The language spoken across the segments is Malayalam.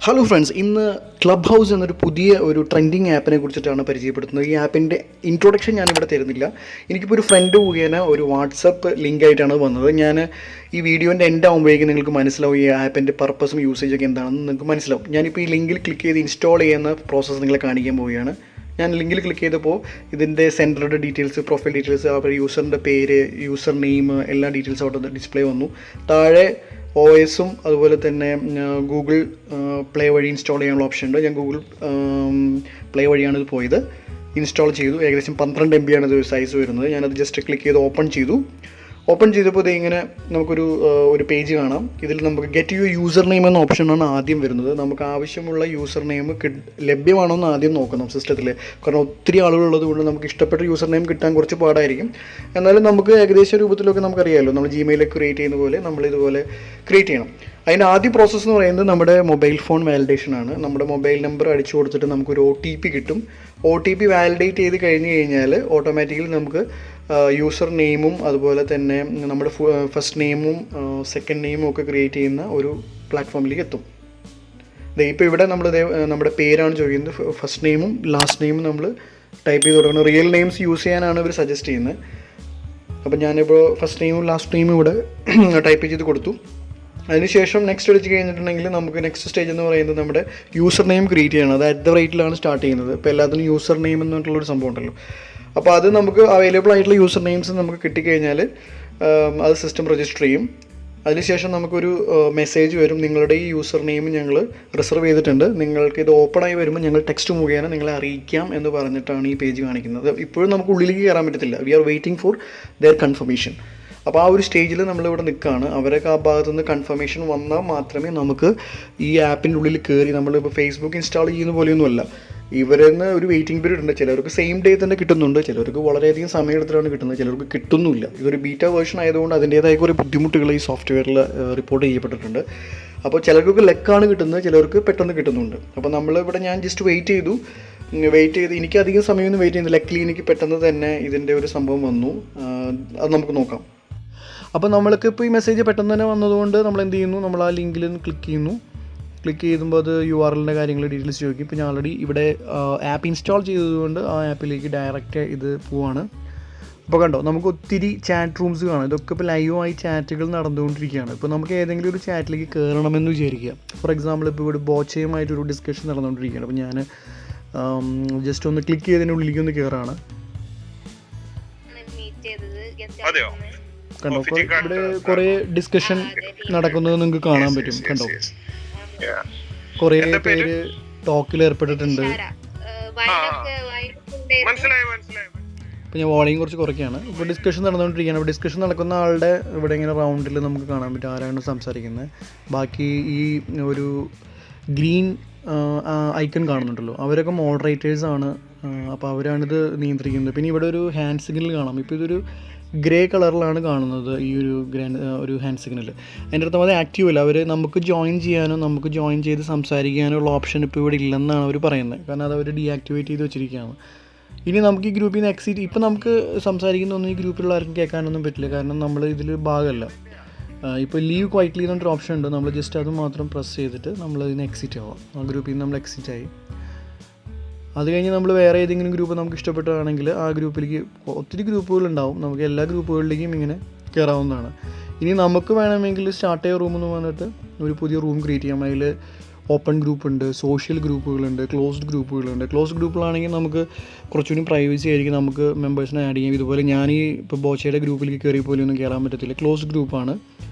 ഹലോ ഫ്രണ്ട്സ്, ഇന്ന് ക്ലബ് ഹൗസ് എന്നൊരു പുതിയ ട്രെൻഡിങ് ആപ്പിനെ കുറിച്ചിട്ടാണ് പരിചയപ്പെടുത്തുന്നത്. ഈ ആപ്പിൻ്റെ ഇൻട്രൊഡക്ഷൻ ഞാനിവിടെ തരുന്നില്ല. എനിക്കിപ്പോൾ ഒരു ഫ്രണ്ട് മുഖേന ഒരു വാട്സപ്പ് ലിങ്ക് ആയിട്ടാണ് വന്നത്. ഞാൻ ഈ വീഡിയോൻ്റെ എൻഡ് ആകുമ്പോഴേക്കും നിങ്ങൾക്ക് മനസ്സിലാവും ഈ ആപ്പിൻ്റെ പർപ്പസും യൂസേജൊക്കെ എന്താണെന്ന് നിങ്ങൾക്ക് മനസ്സിലാവും. ഞാനിപ്പോൾ ഈ ലിങ്കിൽ ക്ലിക്ക് ചെയ്ത് ഇൻസ്റ്റാൾ ചെയ്യുന്ന പ്രോസസ്സ് നിങ്ങളെ കാണിക്കാൻ പോവുകയാണ്. ഞാൻ ലിങ്കിൽ ക്ലിക്ക് ചെയ്തപ്പോൾ ഇതിൻ്റെ സെൻറ്ററുടെ ഡീറ്റെയിൽസ്, പ്രൊഫൈൽ ഡീറ്റെയിൽസ്, അവരുടെ യൂസറിൻ്റെ പേര്, യൂസർ നെയിം, എല്ലാ ഡീറ്റെയിൽസും അവിടെ ഡിസ്പ്ലേ വന്നു. താഴെ OSും അതുപോലെ തന്നെ ഗൂഗിൾ പ്ലേ വഴി ഇൻസ്റ്റാൾ ചെയ്യാനുള്ള ഓപ്ഷൻ ഉണ്ട്. ഞാൻ ഗൂഗിൾ പ്ലേ വഴിയാണ് ഇത് പോയത്. ഇൻസ്റ്റാൾ ചെയ്തു. ഏകദേശം 12 MB ആണ് ഇത് സൈസ് വരുന്നത്. ഞാനത് ജസ്റ്റ് ക്ലിക്ക് ചെയ്ത് ഓപ്പൺ ചെയ്തു. ഓപ്പൺ ചെയ്തപ്പോൾ ഇത് ഇങ്ങനെ നമുക്കൊരു പേജ് കാണാം. ഇതിൽ നമുക്ക് ഗെറ്റ് യു യൂസർ നെയിം എന്ന ഓപ്ഷനാണ് ആദ്യം വരുന്നത്. നമുക്ക് ആവശ്യമുള്ള യൂസർ നെയിം ലഭ്യമാണോ എന്ന് ആദ്യം നോക്കണം സിസ്റ്റത്തിൽ. കാരണം ഒത്തിരി ആളുകളുള്ളത് കൊണ്ട് നമുക്ക് ഇഷ്ടപ്പെട്ട യൂസർ നെയിം കിട്ടാൻ കുറച്ച് പാടായിരിക്കും. എന്നാലും നമുക്ക് ഏകദേശ രൂപത്തിലൊക്കെ നമുക്കറിയാമല്ലോ, നമ്മൾ ജിമെയിൽ ക്രിയേറ്റ് ചെയ്യുന്ന പോലെ നമ്മളിതുപോലെ ക്രിയേറ്റ് ചെയ്യണം. അതിൻ്റെ ആദ്യ പ്രോസസ്സ് എന്ന് പറയുന്നത് നമ്മുടെ മൊബൈൽ ഫോൺ വാലിഡേഷൻ ആണ്. നമ്മുടെ മൊബൈൽ നമ്പർ അടിച്ചു കൊടുത്തിട്ട് നമുക്കൊരു OTP കിട്ടും. OTP വാലിഡേറ്റ് ചെയ്ത് കഴിഞ്ഞ് കഴിഞ്ഞാൽ ഓട്ടോമാറ്റിക്കലി നമുക്ക് യൂസർ നെയിമും അതുപോലെ തന്നെ നമ്മുടെ ഫസ്റ്റ് നെയിമും സെക്കൻഡ് നെയിമും ഒക്കെ ക്രിയേറ്റ് ചെയ്യുന്ന ഒരു പ്ലാറ്റ്ഫോമിലേക്ക് എത്തും. ഇപ്പോൾ ഇവിടെ നമ്മുടെ പേരാണ് ചോദിക്കുന്നത്. ഫസ്റ്റ് നെയിമും ലാസ്റ്റ് നെയിമും നമ്മൾ ടൈപ്പ് ചെയ്ത് കൊടുക്കണം. റിയൽ നെയിംസ് യൂസ് ചെയ്യാനാണ് ഇവർ സജസ്റ്റ് ചെയ്യുന്നത്. അപ്പോൾ ഞാനിപ്പോൾ ഫസ്റ്റ് നെയിമും ലാസ്റ്റ് നെയിമും ഇവിടെ ടൈപ്പ് ചെയ്ത് കൊടുത്തു. അതിനുശേഷം നെക്സ്റ്റ് അടിച്ച് കഴിഞ്ഞിട്ടുണ്ടെങ്കിൽ നമുക്ക് നെക്സ്റ്റ് സ്റ്റേജ് എന്ന് പറയുന്നത് നമ്മുടെ യൂസർ നെയിം ക്രിയേറ്റ് ചെയ്യണം. അത് @റേറ്റിലാണ് സ്റ്റാർട്ട് ചെയ്യുന്നത്. ഇപ്പോൾ എല്ലാത്തിനും യൂസർ നെയിം എന്നിട്ടുള്ളൊരു സംഭവം ഉണ്ടല്ലോ. അപ്പോൾ അത് നമുക്ക് അവൈലബിൾ ആയിട്ടുള്ള യൂസർ നെയിംസ് നമുക്ക് കിട്ടിക്കഴിഞ്ഞാൽ അത് സിസ്റ്റം രജിസ്റ്റർ ചെയ്യും. അതിനുശേഷം നമുക്കൊരു മെസ്സേജ് വരും, നിങ്ങളുടെ ഈ യൂസർ നെയിം ഞങ്ങൾ റിസർവ് ചെയ്തിട്ടുണ്ട്, നിങ്ങൾക്ക് ഇത് ഓപ്പണായി വരുമ്പോൾ ഞങ്ങൾ ടെക്സ്റ്റ് മുഖേന നിങ്ങളെ അറിയിക്കാം എന്ന് പറഞ്ഞിട്ടാണ് ഈ പേജ് കാണിക്കുന്നത്. ഇപ്പോഴും നമുക്ക് ഉള്ളിലേക്ക് കയറാൻ പറ്റത്തില്ല. We are waiting for their confirmation. അപ്പോൾ ആ ഒരു സ്റ്റേജിൽ നമ്മളിവിടെ നിൽക്കുകയാണ്. അവരൊക്കെ ആ ഭാഗത്തു നിന്ന് കൺഫർമേഷൻ വന്നാൽ മാത്രമേ നമുക്ക് ഈ ആപ്പിൻ്റെ ഉള്ളിൽ കയറി, നമ്മളിപ്പോൾ ഫേസ്ബുക്ക് ഇൻസ്റ്റാൾ ചെയ്യുന്ന പോലെയൊന്നുമല്ല. ഇവരെന്ന് ഒരു വെയിറ്റിംഗ് പീരീഡ് ഉണ്ട്. ചിലർക്ക് സെയിം ഡേ തന്നെ കിട്ടുന്നുണ്ട്, ചിലർക്ക് വളരെയധികം സമയം എടുത്തിട്ടാണ് കിട്ടുന്നത്, ചിലർക്ക് കിട്ടുന്നില്ല. ഇതൊരു ബീറ്റ വേർഷൻ ആയതുകൊണ്ട് അതിൻ്റേതായ കുറേ ബുദ്ധിമുട്ടുകൾ ഈ സോഫ്റ്റ്വെയറിൽ റിപ്പോർട്ട് ചെയ്യപ്പെട്ടിട്ടുണ്ട്. അപ്പോൾ ചിലർക്ക് ലെക്കാണ് കിട്ടുന്നത്, ചിലർക്ക് പെട്ടെന്ന് കിട്ടുന്നുണ്ട്. അപ്പോൾ നമ്മളിവിടെ ഞാൻ ജസ്റ്റ് വെയിറ്റ് ചെയ്ത് എനിക്ക് അധികം സമയമൊന്നും വെയിറ്റ് ചെയ്യുന്നില്ല. ലക്കിലി എനിക്ക് പെട്ടെന്ന് തന്നെ ഇതിൻ്റെ ഒരു സംഭവം വന്നു. അത് നമുക്ക് നോക്കാം. അപ്പോൾ നമ്മൾക്ക് ഇപ്പോൾ ഈ മെസ്സേജ് പെട്ടെന്ന് തന്നെ വന്നതുകൊണ്ട് നമ്മൾ എന്ത് ചെയ്യുന്നു, നമ്മൾ ആ ലിങ്കിൽ ക്ലിക്ക് ചെയ്യുമ്പോൾ അത് URLൻ്റെ കാര്യങ്ങൾ ഡീറ്റെയിൽസ് ചോദിക്കും. ഇപ്പോൾ ഞാൻ ഓൾറെഡി ഇവിടെ ആപ്പ് ഇൻസ്റ്റാൾ ചെയ്തതുകൊണ്ട് ആ ആപ്പിലേക്ക് ഡയറക്റ്റ് ഇത് പോവാണ്. അപ്പോൾ കണ്ടോ, നമുക്ക് ഒത്തിരി ചാറ്റ് റൂംസ് കാണാം. ഇതൊക്കെ ഇപ്പോൾ ലൈവായി ചാറ്റുകൾ നടന്നുകൊണ്ടിരിക്കുകയാണ്. ഇപ്പോൾ നമുക്ക് ഏതെങ്കിലും ഒരു ചാറ്റിലേക്ക് കയറണമെന്ന് വിചാരിക്കുക. ഫോർ എക്സാമ്പിൾ ഇപ്പോൾ ഇവിടെ ബോച്ചയുമായിട്ടൊരു ഡിസ്കഷൻ നടന്നുകൊണ്ടിരിക്കുകയാണ്. അപ്പോൾ ഞാൻ ജസ്റ്റ് ഒന്ന് ക്ലിക്ക് ചെയ്തതിനുള്ളിലേക്ക് ഒന്ന് കയറാണ്. കണ്ടോ, ഇവിടെ കുറേ ഡിസ്കഷൻ നടക്കുന്നത് നിങ്ങൾക്ക് കാണാൻ പറ്റും. കണ്ടോ, കുറേ പേര് ടോക്കിൽ ഏർപ്പെട്ടിട്ടുണ്ട്. ഇപ്പോൾ ഞാൻ വോളിയം കുറച്ച് കുറയ്ക്കുകയാണ്. ഇപ്പോൾ ഡിസ്കഷൻ നടന്നുകൊണ്ടിരിക്കുകയാണ്. അപ്പോൾ ഡിസ്കഷൻ നടക്കുന്ന ആളുടെ ഇവിടെ ഇങ്ങനെ റൗണ്ടിൽ നമുക്ക് കാണാൻ പറ്റും ആരാണ് സംസാരിക്കുന്നത്. ബാക്കി ഈ ഒരു ഗ്രീൻ ഐക്കൺ കാണുന്നുണ്ടല്ലോ, അവരൊക്കെ മോഡറേറ്റേഴ്സാണ്. അപ്പോൾ അവരാണിത് നിയന്ത്രിക്കുന്നത്. പിന്നെ ഇവിടെ ഒരു ഹാൻഡ് സിഗ്നൽ കാണാം. ഇപ്പോൾ ഇതൊരു ഗ്രേ കളറിലാണ് കാണുന്നത് ഈ ഒരു ഹാൻഡ് സിഗ്നൽ. അതിൻ്റെ അർത്ഥം അത് ആക്റ്റീവ് അല്ല. നമുക്ക് ജോയിൻ ചെയ്യാനോ നമുക്ക് ജോയിൻ ചെയ്ത് സംസാരിക്കാനോ ഉള്ള ഓപ്ഷൻ ഇപ്പോൾ ഇവിടെ ഇല്ലെന്നാണ് അവർ പറയുന്നത്. കാരണം അത് അവർ ഡീആക്ടിവേറ്റ് ചെയ്ത് വെച്ചിരിക്കുകയാണ്. ഇനി നമുക്ക് ഈ ഗ്രൂപ്പിൽ നിന്ന് എക്സിറ്റ്, ഇപ്പോൾ നമുക്ക് സംസാരിക്കുന്നൊന്നും ഈ ഗ്രൂപ്പിലുള്ള ആർക്കും കേൾക്കാനൊന്നും പറ്റില്ല, കാരണം നമ്മൾ ഇതിൽ ഭാഗമല്ല. ഇപ്പോൾ ലീവ് ക്വൈറ്റ്ലി എന്നൊരു ഓപ്ഷൻ ഉണ്ട്. നമ്മൾ ജസ്റ്റ് അത് മാത്രം പ്രസ് ചെയ്തിട്ട് നമ്മൾ ഇതിന് എക്സിറ്റ് ആവാം. ആ ഗ്രൂപ്പിൽ നിന്ന് നമ്മൾ എക്സിറ്റ് ആയി. അത് കഴിഞ്ഞ് നമ്മൾ വേറെ ഏതെങ്കിലും ഗ്രൂപ്പ് നമുക്ക് ഇഷ്ടപ്പെട്ടാണെങ്കിൽ ആ ഗ്രൂപ്പിലേക്ക്, ഒത്തിരി ഗ്രൂപ്പുകളുണ്ടാവും, നമുക്ക് എല്ലാ ഗ്രൂപ്പുകളിലേക്കും ഇങ്ങനെ കയറാവുന്നതാണ്. ഇനി നമുക്ക് വേണമെങ്കിൽ സ്റ്റാർട്ട് ചെയ്യ റൂം എന്ന് പറഞ്ഞിട്ട് ഒരു പുതിയ റൂം ക്രിയേറ്റ് ചെയ്യാം. അതിൽ ഓപ്പൺ ഗ്രൂപ്പ് ഉണ്ട്, സോഷ്യൽ ഗ്രൂപ്പുകളുണ്ട്, ക്ലോസ്ഡ് ഗ്രൂപ്പുകളുണ്ട്. ക്ലോസ്ഡ് ഗ്രൂപ്പുകളാണെങ്കിൽ നമുക്ക് കുറച്ചുകൂടി പ്രൈവസി ആയിരിക്കും, നമുക്ക് മെമ്പേഴ്സിനെ ആഡ് ചെയ്യാം. ഇതുപോലെ ഞാൻ ഇപ്പോൾ ബോച്ചയുടെ ഗ്രൂപ്പിലേക്ക് കയറിയ പോലെയൊന്നും കയറാൻ പറ്റത്തില്ല, ക്ലോസ്ഡ് ഗ്രൂപ്പാണ്.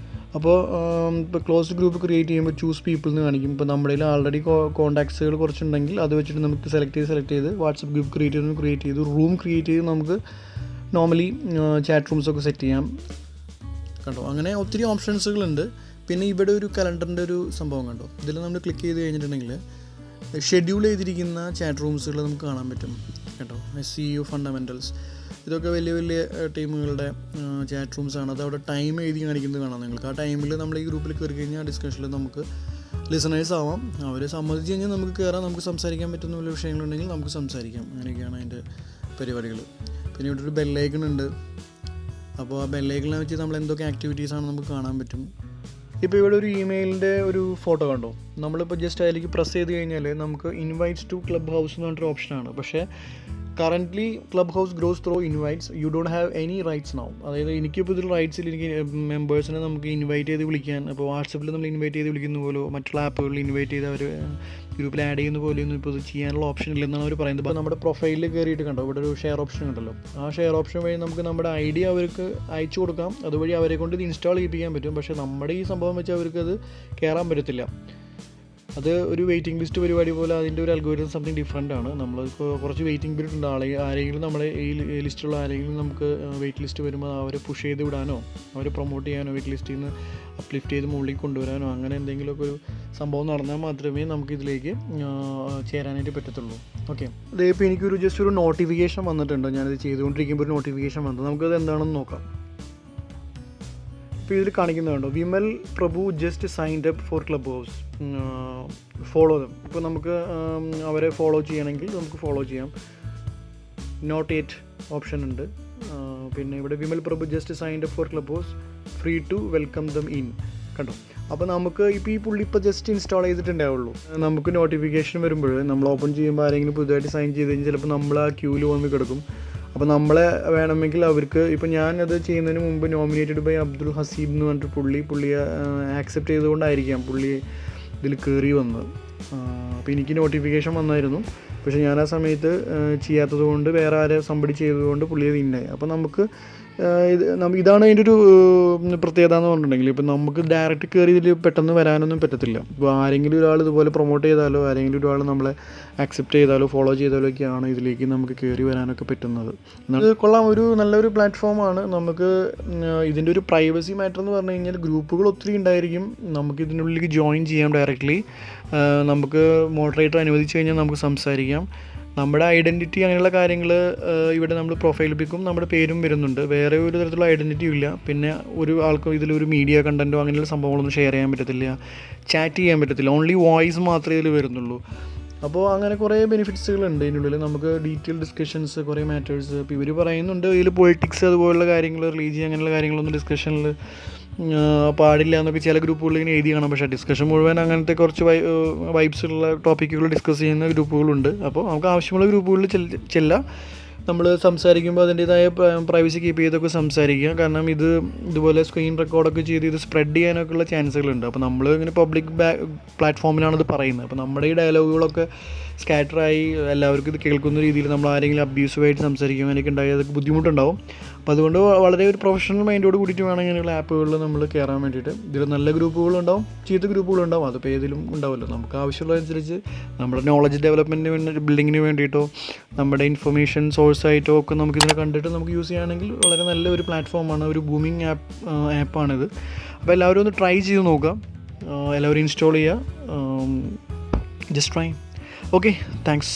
അപ്പോൾ ഇപ്പോൾ ക്ലോസ്ഡ് ഗ്രൂപ്പ് ക്രിയേറ്റ് ചെയ്യുമ്പോൾ ചൂസ് പീപ്പിൾ എന്ന് കാണിക്കും. ഇപ്പോൾ നമ്മുടെ ആൾറെഡി കോൺടാക്ട്സുകൾ കുറച്ചുണ്ടെങ്കിൽ അത് വെച്ചിട്ട് നമുക്ക് സെലക്ട് ചെയ്ത് വാട്സപ്പ് ഗ്രൂപ്പ് ക്രിയേറ്റ് ചെയ്ത് റൂം ക്രിയേറ്റ് ചെയ്ത് നമുക്ക് നോർമലി ചാറ്റ് റൂംസൊക്കെ സെറ്റ് ചെയ്യാം. കണ്ടോ, അങ്ങനെ ഒത്തിരി ഓപ്ഷൻസുകളുണ്ട്. പിന്നെ ഇവിടെ ഒരു കലണ്ടറിൻ്റെ ഒരു സംഭവം കണ്ടോ, ഇതിൽ നമ്മൾ ക്ലിക്ക് ചെയ്ത് കഴിഞ്ഞിട്ടുണ്ടെങ്കിൽ ഷെഡ്യൂൾ ചെയ്തിരിക്കുന്ന ചാറ്റ് റൂംസുകൾ നമുക്ക് കാണാൻ പറ്റും. കേട്ടോ, SEO ഫണ്ടമെൻ്റൽസ്, ഇതൊക്കെ വലിയ വലിയ ടീമുകളുടെ ചാറ്റ് റൂംസാണ്. അത് അവിടെ ടൈം എഴുതി കാണിക്കുന്നത് കാണാം നിങ്ങൾക്ക്. ആ ടൈമിൽ നമ്മൾ ഈ ഗ്രൂപ്പിൽ കയറി കഴിഞ്ഞാൽ ഡിസ്കഷനിൽ നമുക്ക് ലിസണേഴ്സ് ആവാം. അവരെ സമ്മതിച്ച് കഴിഞ്ഞാൽ നമുക്ക് കയറാം, നമുക്ക് സംസാരിക്കാൻ പറ്റുന്ന വലിയ വിഷയങ്ങളുണ്ടെങ്കിൽ നമുക്ക് സംസാരിക്കാം. അങ്ങനെയൊക്കെയാണ് അതിൻ്റെ പരിപാടികൾ. പിന്നെ ഇവിടെ ഒരു ബെല്ലൈക്കൺ ഉണ്ട്. അപ്പോൾ ആ ബെല്ലൈക്കണിനെ വെച്ച് നമ്മൾ എന്തൊക്കെ ആക്ടിവിറ്റീസാണ് നമുക്ക് കാണാൻ പറ്റും. ഇപ്പോൾ ഇവിടെ ഒരു ഇമെയിലിൻ്റെ ഒരു ഫോട്ടോ കണ്ടോ, നമ്മളിപ്പോൾ ജസ്റ്റ് അതിലേക്ക് പ്രസ് ചെയ്ത് കഴിഞ്ഞാൽ നമുക്ക് ഇൻവൈറ്റ്സ് ടു ക്ലബ് ഹൗസ് എന്ന് പറഞ്ഞൊരു ഓപ്ഷനാണ്. പക്ഷേ currently club house gross through invites, you don't have any rights now. അതായത് എനിക്കിപ്പോൾ ഇതിൽ റൈറ്റ്സിൽ എനിക്ക് മെമ്പേഴ്സിനെ നമുക്ക് ഇൻവൈറ്റ് ചെയ്ത് വിളിക്കാൻ, ഇപ്പോൾ വാട്സപ്പിൽ നമ്മൾ ഇൻവൈറ്റ് ചെയ്ത് വിളിക്കുന്ന പോലോ മറ്റുള്ള ആപ്പുകളിൽ ഇൻവൈറ്റ് ചെയ്ത് അവർ ഗ്രൂപ്പിൽ ആഡ് ചെയ്യുന്ന പോലെയൊന്നും ഇപ്പോൾ ഇത് ചെയ്യാനുള്ള ഓപ്ഷൻ ഇല്ലെന്നാണ് അവർ പറയുന്നത്. അപ്പോൾ നമ്മുടെ പ്രൊഫൈലിൽ കയറിയിട്ട് കണ്ടോ ഇവിടെ ഒരു ഷെയർ ഓപ്ഷൻ ഉണ്ടല്ലോ, ആ ഷെയർ ഓപ്ഷൻ വഴി നമുക്ക് നമ്മുടെ ഐഡിയ അവർക്ക് അയച്ചു കൊടുക്കാം. അതുവഴി അവരെ കൊണ്ട് ഇത് ഇൻസ്റ്റാൾ ചെയ്യിപ്പിക്കാൻ പറ്റും. പക്ഷേ നമ്മുടെ ഈ സംഭവം വെച്ച് അവർക്കത് കയറാൻ പറ്റത്തില്ല. അത് ഒരു വെയിറ്റിംഗ് ലിസ്റ്റ് പരിപാടി പോലെ അതിൻ്റെ ഒരു അൽഗോരിതം സംതിങ് ഡിഫറൻ്റ് ആണ്. നമ്മളിപ്പോൾ കുറച്ച് വെയിറ്റിംഗ് പീരീഡ് ഉണ്ട്. ആരെങ്കിലും നമ്മളെ ഈ ലിസ്റ്റുള്ള ആരെങ്കിലും നമുക്ക് വെയിറ്റ് ലിസ്റ്റ് വരുമ്പോൾ അവരെ പുഷ് ചെയ്ത് വിടാനോ അവരെ പ്രൊമോട്ട് ചെയ്യാനോ വെയിറ്റ് ലിസ്റ്റിൽ നിന്ന് അപ്ലിഫ്റ്റ് ചെയ്ത് മുകളിൽ കൊണ്ടുവരാനോ അങ്ങനെ എന്തെങ്കിലുമൊക്കെ ഒരു സംഭവം നടന്നാൽ മാത്രമേ നമുക്കിതിലേക്ക് ചേരാനായിട്ട് പറ്റത്തുള്ളൂ. ഓക്കെ, ഇതിപ്പോൾ എനിക്കൊരു ജസ്റ്റ് ഒരു നോട്ടിഫിക്കേഷൻ വന്നിട്ടുണ്ട്. ഞാനിത് ചെയ്തുകൊണ്ടിരിക്കുമ്പോൾ ഒരു നോട്ടിഫിക്കേഷൻ വന്നത്, നമുക്കത് എന്താണെന്ന് നോക്കാം. ഇപ്പോൾ ഇതിൽ കാണിക്കുന്നുണ്ടോ, Vimal Prabhu just signed up for Clubhouse, follow them. ഇപ്പോൾ നമുക്ക് അവരെ ഫോളോ ചെയ്യണമെങ്കിൽ നമുക്ക് ഫോളോ ചെയ്യാം. നോട്ട് യെറ്റ് ഓപ്ഷൻ ഉണ്ട്. പിന്നെ ഇവിടെ Vimal Prabhu just signed up for Clubhouse, free to welcome them in. കണ്ടോ, അപ്പോൾ നമുക്ക് ഇപ്പോൾ ഈ പുള്ളി ഇപ്പോൾ ജസ്റ്റ് ഇൻസ്റ്റാൾ ചെയ്തിട്ടുണ്ടാവുള്ളൂ. നമുക്ക് നോട്ടിഫിക്കേഷൻ വരുമ്പോൾ നമ്മൾ ഓപ്പൺ ചെയ്യുമ്പോൾ ആരെങ്കിലും പുതുതായിട്ട് സൈൻ ചെയ്ത് കഴിഞ്ഞാൽ ചിലപ്പോൾ നമ്മൾ ആ ക്യൂവിൽ വന്ന് കിടക്കും. അപ്പോൾ നമ്മളെ വേണമെങ്കിൽ അവർക്ക്, ഇപ്പോൾ ഞാനത് ചെയ്യുന്നതിന് മുമ്പ് നോമിനേറ്റഡ് ബൈ അബ്ദുൽ ഹസീബ് എന്ന് പറഞ്ഞിട്ട് പുള്ളിയെ ആക്സെപ്റ്റ് ചെയ്തുകൊണ്ടായിരിക്കാം പുള്ളി ഇതിൽ കയറി വന്നത്. അപ്പോൾ എനിക്ക് നോട്ടിഫിക്കേഷൻ വന്നായിരുന്നു. പക്ഷേ ഞാൻ ആ സമയത്ത് ചെയ്യാത്തത് കൊണ്ട് വേറെ ആരെ സംബടി ചെയ്തതുകൊണ്ട് പുള്ളിയെ വിന്നായി. അപ്പോൾ നമുക്ക് ഇതാണ് അതിൻ്റെ ഒരു പ്രത്യേകത എന്ന് പറഞ്ഞിട്ടുണ്ടെങ്കിൽ, ഇപ്പോൾ നമുക്ക് ഡയറക്റ്റ് കയറി ഇതിൽ പെട്ടെന്ന് വരാനൊന്നും പറ്റത്തില്ല. ഇപ്പോൾ ആരെങ്കിലും ഒരാൾ ഇതുപോലെ പ്രൊമോട്ട് ചെയ്താലോ ആരെങ്കിലും ഒരാൾ നമ്മളെ ആക്സെപ്റ്റ് ചെയ്താലോ ഫോളോ ചെയ്താലോ ഒക്കെയാണ് ഇതിലേക്ക് നമുക്ക് കയറി വരാനൊക്കെ പറ്റുന്നത്. ഇത് കൊള്ളാം, ഒരു നല്ലൊരു പ്ലാറ്റ്ഫോമാണ്. നമുക്ക് ഇതിൻ്റെ ഒരു പ്രൈവസി മാറ്റർ എന്ന് പറഞ്ഞു കഴിഞ്ഞാൽ ഗ്രൂപ്പുകൾ ഒത്തിരി ഉണ്ടായിരിക്കും. നമുക്ക് ഇതിനുള്ളിലേക്ക് ജോയിൻ ചെയ്യാം ഡയറക്റ്റ്ലി. നമുക്ക് മോഡറേറ്റർ അനുവദിച്ചു കഴിഞ്ഞാൽ നമുക്ക് സംസാരിക്കാം. നമ്മുടെ ഐഡൻറ്റിറ്റി അങ്ങനെയുള്ള കാര്യങ്ങൾ ഇവിടെ നമ്മൾ പ്രൊഫൈൽ പിക്കും നമ്മുടെ പേരും വരുന്നുണ്ട്. വേറെ ഒരു തരത്തിലുള്ള ഐഡൻറ്റിറ്റിയും ഇല്ല. പിന്നെ ഒരു ആൾക്കും ഇതിലൊരു മീഡിയ കണ്ടൻറ്റോ അങ്ങനെയുള്ള സംഭവങ്ങളൊന്നും ഷെയർ ചെയ്യാൻ പറ്റത്തില്ല, ചാറ്റ് ചെയ്യാൻ പറ്റത്തില്ല. ഓൺലി വോയിസ് മാത്രമേ ഇതിൽ വരുന്നുള്ളൂ. അപ്പോൾ അങ്ങനെ കുറേ ബെനിഫിറ്റ്സുകളുണ്ട് ഇതിനുള്ളിൽ. നമുക്ക് ഡീറ്റെയിൽ ഡിസ്കഷൻസ്, കുറേ മാറ്റേഴ്സ്. ഇപ്പോൾ ഇവർ പറയുന്നുണ്ട് ഇതിൽ പൊളിറ്റിക്സ് അതുപോലുള്ള കാര്യങ്ങൾ, റിലീജിയൻ അങ്ങനെയുള്ള കാര്യങ്ങളൊന്നും ഡിസ്കഷനിൽ പാടില്ല എന്നൊക്കെ ചില ഗ്രൂപ്പുകളിൽ ഇങ്ങനെ എഴുതി കാണാം. പക്ഷേ ഡിസ്കഷൻ മുഴുവൻ അങ്ങനത്തെ കുറച്ച് വൈബ്സുള്ള ടോപ്പിക്കുകൾ ഡിസ്കസ് ചെയ്യുന്ന ഗ്രൂപ്പുകളുണ്ട്. അപ്പോൾ നമുക്ക് ആവശ്യമുള്ള ഗ്രൂപ്പുകളിൽ ചെല്ലാം. നമ്മൾ സംസാരിക്കുമ്പോൾ അതിൻ്റേതായ പ്രൈവസി കീപ്പ് ചെയ്തൊക്കെ സംസാരിക്കുക. കാരണം ഇതുപോലെ സ്ക്രീൻ റെക്കോർഡൊക്കെ ചെയ്ത് ഇത് സ്പ്രെഡ് ചെയ്യാനൊക്കെയുള്ള ചാൻസുകളുണ്ട്. അപ്പോൾ നമ്മൾ ഇങ്ങനെ പബ്ലിക് പ്ലാറ്റ്ഫോമിലാണ് ഇത് പറയുന്നത്. അപ്പോൾ നമ്മുടെ ഈ ഡയലോഗുകളൊക്കെ സ്കാറ്ററായി എല്ലാവർക്കും ഇത് കേൾക്കുന്ന രീതിയിൽ നമ്മൾ ആരെങ്കിലും അബ്യൂസീവായിട്ട് സംസാരിക്കും അങ്ങനെയൊക്കെ ഉണ്ടായി അതൊക്കെ ബുദ്ധിമുട്ടുണ്ടാവും. അപ്പോൾ അതുകൊണ്ട് വളരെ ഒരു പ്രൊഫഷണൽ മൈൻഡോട് കൂടിയിട്ട് വേണം ഇങ്ങനെയുള്ള ആപ്പുകളിൽ നമ്മൾ കയറാൻ വേണ്ടിയിട്ട്. ഇതിൽ നല്ല ഗ്രൂപ്പുകളുണ്ടാവും, ചീത്ത ഗ്രൂപ്പുകളുണ്ടാവും. അതിപ്പോൾ ഏതിലും ഉണ്ടാവുമല്ലോ. നമുക്ക് ആവശ്യമുള്ളതനുസരിച്ച് നമ്മുടെ നോളജ് ഡെവലപ്മെൻറ്റിന് വേണ്ടി, ബിൽഡിങ്ങിന് വേണ്ടിയിട്ടോ നമ്മുടെ ഇൻഫർമേഷൻ സോഴ്സായിട്ടോ ഒക്കെ നമുക്കിതിനെ കണ്ടിട്ട് നമുക്ക് യൂസ് ചെയ്യുകയാണെങ്കിൽ വളരെ നല്ലൊരു പ്ലാറ്റ്ഫോമാണ്, ഒരു ബൂമിങ് ആപ്പാണിത്. അപ്പോൾ എല്ലാവരും ഒന്ന് ട്രൈ ചെയ്ത് നോക്കുക, എല്ലാവരും ഇൻസ്റ്റാൾ ചെയ്യുക. Just try. Okay, thanks.